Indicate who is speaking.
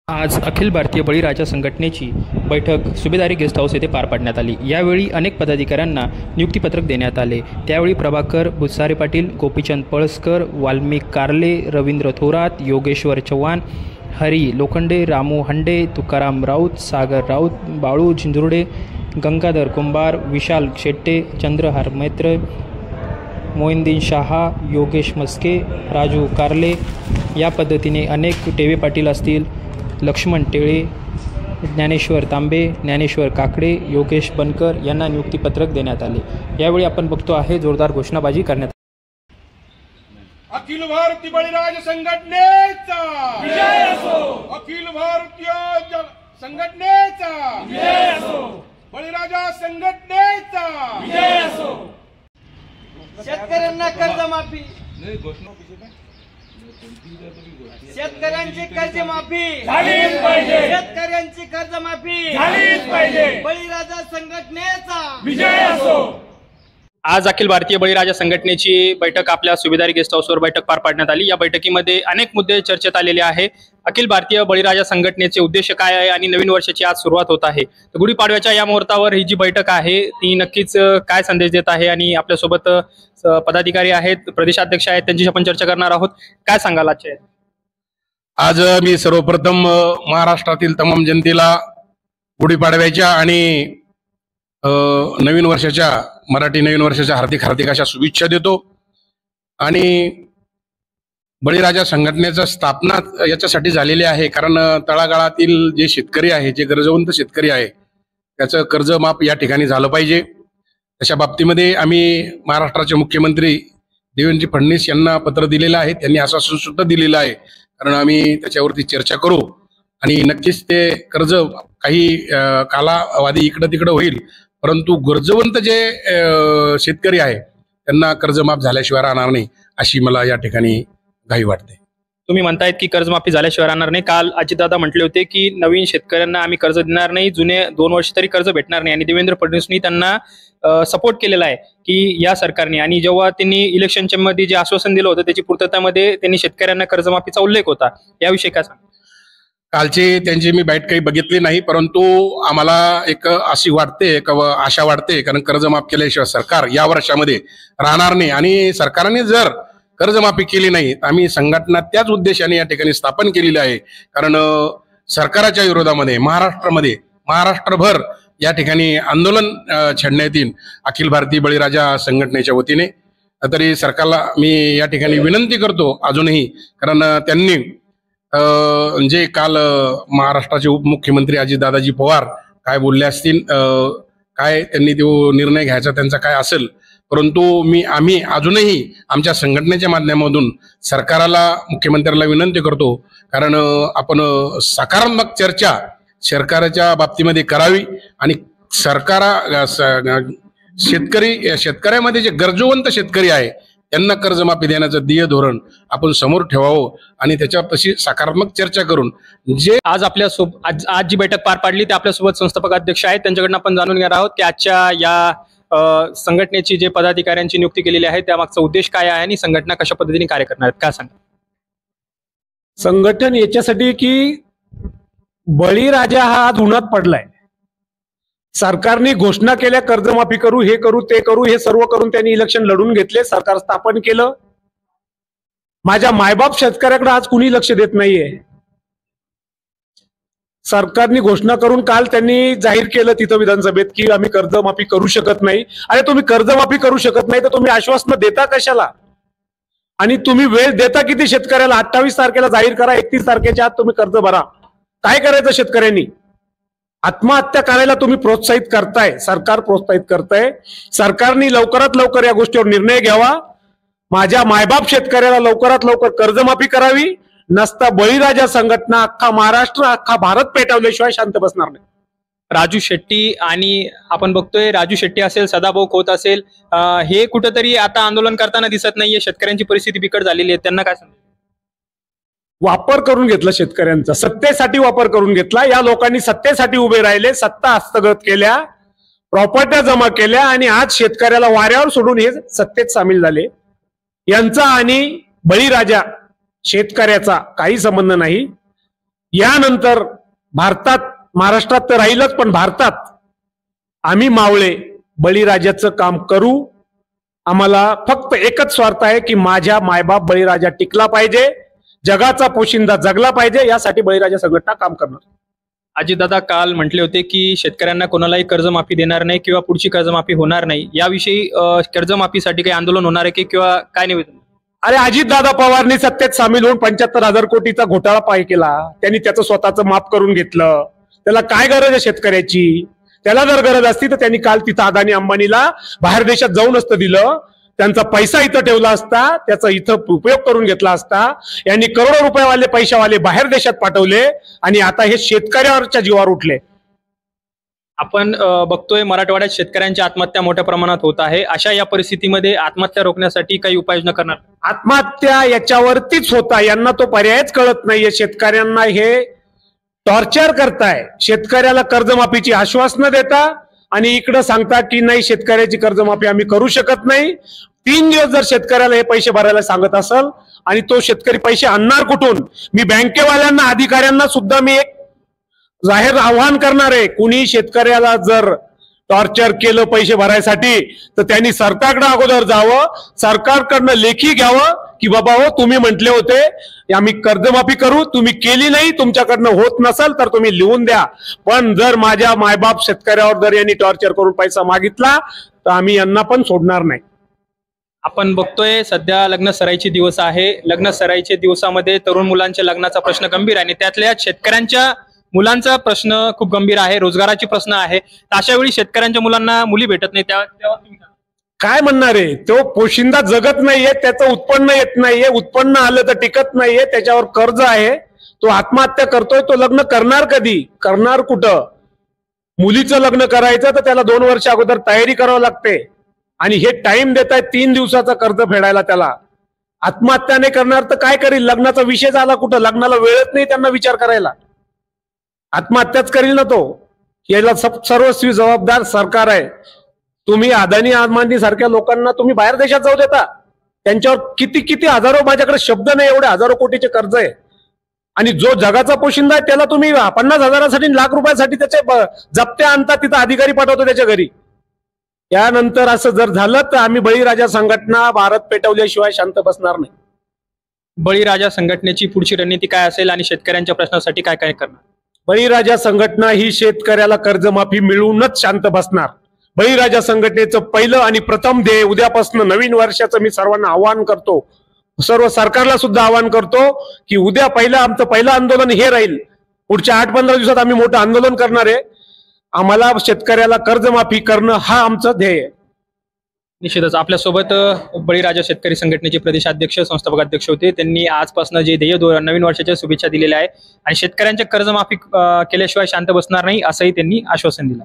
Speaker 1: आज अखिल भारतीय बळीराजा संघटनेची बैठक सुभेदारी गेस्ट हाऊस येथे पार पाडण्यात आली। यावेळी अनेक पदाधिकाऱ्यांना नियुक्तीपत्रक देण्यात आले। त्यावेळी प्रभाकर भुसारे पाटील, गोपीचंद पळसकर, वाल्मिक कारले, रवींद्र थोरात, योगेश्वर चव्हाण, हरी लोखंडे, रामू हंडे, तुकाराम राऊत, सागर राऊत, बाळू झिंजुर्डे, गंगाधर कुंभार, विशाल शेट्टे, चंद्रहार मैत्र, मोइनुद्दीन शाह, योगेश मस्के, राजू कारले या पद्धतीने अनेक टेवे पाटील असतील, लक्ष्मण टेळे, ज्ञानेश्वर तांबे, ज्ञानेश्वर काकडे, योगेश बनकर यांना नियुक्तीपत्रक देण्यात आले। यावेळी आपण बघतो आहे जोरदार घोषणाबाजी करण्यात
Speaker 2: अखिल भारतीय बळीराजा संघटनेचा विजय असो। अखिल भारतीय संघटनेचा विजय असो। बळीराजा संघटनेचा विजय असो।
Speaker 3: शेतकऱ्यांना कर्जमाफी, शेतकऱ्यांची कर्जमाफी
Speaker 2: झालीच पाहिजे।
Speaker 3: शेतकऱ्यांची कर्जमाफी
Speaker 2: झालीच पाहिजे।
Speaker 3: बळीराजा संघटनेचा
Speaker 2: विजय असो।
Speaker 1: आज अखिल भारतीय बळीराजा संघटनेची बैठक आपल्या सुभेदारी गेस्ट हाऊसवर बैठक पार पाडण्यात आली। या बैठकीमध्ये अनेक मुद्दे चर्चेत आलेले आहे। अखिल भारतीय बळीराजा संघटनेचे उद्देश काय आहे आणि नवीन वर्षाची आज सुरुवात होत आहे, तर गुढीपाडव्याच्या या मुहूर्तावर ही जी बैठक आहे ती नक्कीच काय संदेश देत आहे आणि आपल्यासोबत पदाधिकारी आहेत, प्रदेशाध्यक्ष आहेत, त्यांच्याशी आपण चर्चा करणार आहोत। काय सांगाल आजचे?
Speaker 4: आज मी सर्वप्रथम महाराष्ट्रातील तमाम जनतेला गुढीपाडव्याच्या आणि नवीन वर्षाच्या मराठी नवीन वर्षाच्या हार्दिक हार्दिक अशा शुभेच्छा देतो। आणि बळीराजा संघटनेची स्थापना याच्यासाठी झालेली आहे कारण तळागाळातील जे शेतकरी आहे, जे गरजवंत शेतकरी आहे, त्याचं कर्जमाफ या ठिकाणी झालं पाहिजे। अशा बाबतीमध्ये आम्ही महाराष्ट्राचे मुख्यमंत्री देवेंद्र फडणवीस यांना पत्र दिलेलं आहे, त्यांनी आश्वासन सुद्धा दिलेलं आहे, कारण आम्ही त्याच्यावरती चर्चा करू आणि नक्कीच ते कर्ज काही कालावधी इकडं तिकडं होईल, परंतु गरजवंत जे शेतकरी आहे त्यांना कर्जमाफ झाल्याशिवाय राहणार नाही अशी मला या ठिकाणी घाई वाटते।
Speaker 1: तुम्ही म्हणतायत की कर्जमाफी झाल्याशिवाय राहणार नाही। काल अजितदादा म्हटले होते की नवीन शेतकऱ्यांना आम्ही कर्ज देणार नाही, जुने 2 वर्ष तरी कर्ज भेटणार नाही, आणि देवेंद्र फडणवीसनी त्यांना सपोर्ट केलेला आहे की या सरकारने, आणि जेव्हा त्यांनी इलेक्शनच्या मध्ये जे आश्वासन दिलं होतं त्याची पूर्ततामध्ये त्यांनी शेतकऱ्यांना कर्जमाफीचा उल्लेख होता। याविषयी काय सांगा?
Speaker 4: कालची त्यांची मी बाईट काही बघितली नाही, परंतु आम्हाला एक अशी वाटते, आशा वाटते, कारण कर्जमाफ केल्याशिवाय सरकार या वर्षामध्ये राहणार नाही, आणि सरकारने जर कर्जमाफी केली नाही तर आम्ही संघटना त्याच उद्देशाने या ठिकाणी स्थापन केलेली आहे, कारण सरकारच्या विरोधामध्ये महाराष्ट्रभर या ठिकाणी आंदोलन छेडण्यात येईल अखिल भारतीय बळीराजा संघटनेच्या वतीने। तरी सरकारला मी या ठिकाणी विनंती करतो अजूनही, कारण त्यांनी जे काल महाराष्ट्राचे उपमुख्यमंत्री अजितदादाजी पवार काय बोलले असतील, काय त्यांनी तो निर्णय घ्यायचा त्यांचा काय असेल, परंतु आम्ही अजूनही आमच्या संघटनेच्या माध्यमातून सरकारला, मुख्यमंत्र्याला विनंती करतो, कारण आपण सकारात्मक चर्चा सरकारच्या बाबतीमध्ये करावी आणि शेतकऱ्यामध्ये जे गरजवंत शेतकरी आहे त्यांना कर्जमाफी देण्याचं ध्येय धोरण आपण समोर ठेवावं आणि त्याच्यावर तशी सकारात्मक चर्चा करून जे
Speaker 1: आज आज जी बैठक पार पाडली ते आपल्यासोबत संस्थापक अध्यक्ष आहेत, त्यांच्याकडून आपण जाणून घेणार आहोत की आजच्या या संघटनेची जे पदाधिकाऱ्यांची नियुक्ती केलेली आहे त्यामागचा उद्देश काय आहे आणि संघटना कशा पद्धतीने कार्य करणार आहेत, काय सांगा?
Speaker 5: संघटन याच्यासाठी की बळीराजा हा आज उन्हात पडलाय। सरकारने घोषणा केल्या कर्जमाफी करू, हे करू, ते करू, हे सर्व करून त्यांनी इलेक्शन लढून घेतले, सरकार स्थापन केलं। माझ्या मायबाप शेतकऱ्याकडे आज कुणी लक्ष देत नाहीये। सरकारने घोषणा करून काल त्यांनी जाहीर केलं तिथं विधानसभेत की आम्ही कर्जमाफी करू शकत नाही। अरे तुम्ही कर्जमाफी करू शकत नाही तर तुम्ही आश्वासन देता कशाला, आणि तुम्ही वेळ देता किती शेतकऱ्याला? 28 तारखेला जाहीर करा, 31 तारखेच्या आत तुम्ही कर्ज भरा। काय करायचं शेतकऱ्यांनी? आत्महत्या करायला तुम्ही प्रोत्साहित करताय, सरकार प्रोत्साहित करताय। सरकारने लवकरात लवकर या गोष्टीवर निर्णय घ्यावा, माझ्या मायबाप शेतकऱ्याला लवकरात लवकर कर्जमाफी करावी, नसता बळीराजा संघटना अख्खा महाराष्ट्र, अख्खा भारत पेटवल्याशिवाय शांत बसणार नाही।
Speaker 1: राजू शेट्टी आणि आपण बघतोय राजू शेट्टी असेल, सदाभाऊ खोत असेल, हे कुठेतरी आता आंदोलन करताना दिसत नाहीये। शेतकऱ्यांची परिस्थिती बिकट झालेली आहे, त्यांना काय सांगा?
Speaker 5: वापर करून घेतला शेतकऱ्यांचा, सत्तेसाठी वापर करून घेतला। या लोकांनी सत्तेसाठी उभे राहिले, सत्ता हस्तगत केल्या, प्रॉपर्ट्या जमा केल्या आणि आज शेतकऱ्याला वाऱ्यावर सोडून हे सत्तेत सामील झाले। यांचा आणि बळीराजा शेतकऱ्याचा काही संबंध नाही। यानंतर भारतात, महाराष्ट्रात तर राहीलच, पण भारतात आम्ही मावळे बळीराजाचं काम करू. आम्हाला फक्त एकच स्वार्थ आहे की माझ्या मायबाप बळीराजा टिकला पाहिजे, जगाचा पोशिंदा जगला पाहिजे, यासाठी बळीराजा संघटना काम करणार.
Speaker 1: अजितदादा काल म्हटले होते की शेतकऱ्यांना कोणालाही कर्जमाफी देणार नाही किंवा पुढची कर्जमाफी होणार नाही. याविषयी कर्जमाफीसाठी काही आंदोलन होणार आहे की किंवा काय निवेदन?
Speaker 5: अरे अजितदादा पवारनी सत्तेत सामील होऊन 75,000 कोटीचा घोटाळा पाय केला. त्यांनी त्याचं स्वतःचं माफ करून घेतलं. त्याला काय गरज आहे शेतकऱ्याची? त्याला जर गरज असती तर त्यांनी काल तिथं अदानी अंबानीला बाहेर देशात जाऊन असतं दिलं, त्यांचा पैसा इथं ठेवला असता, त्याचा इथं उपयोग करून घेतला असता. यांनी करोडो रुपयावाले पैशावाले बाहेर देशात पाठवले आणि आता हे शेतकऱ्यावरच्या जीवावर उठले.
Speaker 1: आपण बघतोय मराठवाड्यात शेतकऱ्यांच्या आत्महत्या मोठ्या प्रमाणात होत आहे. अशा या परिस्थितीमध्ये आत्महत्या रोखण्यासाठी काही उपाययोजना करणार?
Speaker 5: आत्महत्या याच्यावरतीच होता, यांना तो पर्यायच कळत नाहीये. शेतकऱ्यांना हे टॉर्चर करताय. शेतकऱ्याला कर्जमाफीची आश्वासनं देता आणि इकडं सांगता की नाही शेतकऱ्याची कर्जमाफी आम्ही करू शकत नाही. 3 दिवस जर शेतकऱ्याला हे पैसे भरायला सांगत असेल आणि तो शेतकरी पैसे आणणार कुठून? मी बँकेवाल्यांना, अधिकाऱ्यांना सुद्धा मी एक जाहीर आव्हान करणार आहे, कुणी शेतकऱ्याला जर टॉर्चर केलं पैसे भरायसाठी तर त्यांनी सरकारकडे अगोदर जावं, सरकारकडनं लेखी घ्यावं की बाबा हो तुम्ही म्हटले होते आम्ही कर्जमाफी करू, तुम्ही केली नाही, तुमच्याकडनं होत नसेल तर तुम्ही लिहून द्या. पण जर माझ्या मायबाप शेतकऱ्यावर जर यांनी टॉर्चर करून पैसा मागितला तर आम्ही यांना पण सोडणार नाही.
Speaker 1: आपण बघतोय सध्या लग्न सराईचे दिवस आहे. लग्न सराईच्या दिवसामध्ये तरुण मुलांच्या लग्नाचा प्रश्न गंभीर आहे आणि त्यातल्या शेतकऱ्यांच्या मुलांचा प्रश्न खूप गंभीर आहे. रोजगाराची प्रश्न आहे. अशा वेळी शेतकऱ्यांच्या मुलांना मुली भेटत नाही, तेव्हा तुम्ही
Speaker 5: काय म्हणणार आहे? तो पोशिंदा जगत नाहीये, त्याचं उत्पन्न येत नाहीये, उत्पन्न आलं तर टिकत नाहीये, त्याच्यावर कर्ज आहे, तो आत्महत्या करतोय. तो लग्न करणार कधी? करणार कुठं? मुलीचं लग्न करायचं तर त्याला 2 वर्ष अगोदर तयारी करावी लागते आणि हे टाइम देत आहे 3 दिवसाचा कर्ज फेडायला. त्याला आत्महत्या नाही करणार तर काय करील? लग्नाचा विषय झाला कुठं? लग्नाला वेळच नाही त्यांना विचार करायला. आत्महत्याच करील ना तो. याला सर्वस्वी जबाबदार सरकार आहे. तुम्ही अदानी अंबानी सारख्या लोकांना तुम्ही बाहेर देशात जाऊ देता. त्यांच्यावर किती किती हजारो, माझ्याकडे शब्द नाही एवढे हजारो कोटीचे कर्ज आहे आणि जो जगाचा पोशिंदा आहे त्याला तुम्ही 50,000साठी, लाख रुपयासाठी त्याचे जप्त्या आणता, तिथं अधिकारी पाठवतो त्याच्या घरी. यानंतर असं जर झालं तर आम्ही बळीराजा संघटना भारत पेटवल्याशिवाय शांत बसणार नाही.
Speaker 1: बळीराजा संघटनेची पुढची रणनीती काय असेल आणि शेतकऱ्यांच्या प्रश्नासाठी काय काय करणार?
Speaker 5: बळीराजा संघटना ही शेतकऱ्याला कर्जमाफी मिळूनच शांत बसणार. बळीराजा संघटनेचं पहिलं आणि प्रथम ध्येय उद्यापासून नवीन वर्षाचं मी सर्वांना आवाहन करतो, सर्व सरकारला सुद्धा आवाहन करतो की उद्या आमचं पहिलं आंदोलन हे राहील. पुढच्या 8-15 दिवसात आम्ही मोठं आंदोलन करणार आहे. आम्हाला शेतकऱ्याला कर्जमाफी करणं हा आमचं ध्येय आहे.
Speaker 1: निश्चितच आपल्यासोबत बळीराजा शेतकरी संघटनेचे प्रदेशाध्यक्ष, संस्थापक अध्यक्ष होते. त्यांनी आजपासून जे ध्येय नवीन वर्षाच्या शुभेच्छा दिलेल्या आहे आणि शेतकऱ्यांच्या कर्जमाफी केल्याशिवाय शांत बसणार नाही असंही त्यांनी आश्वासन दिलं.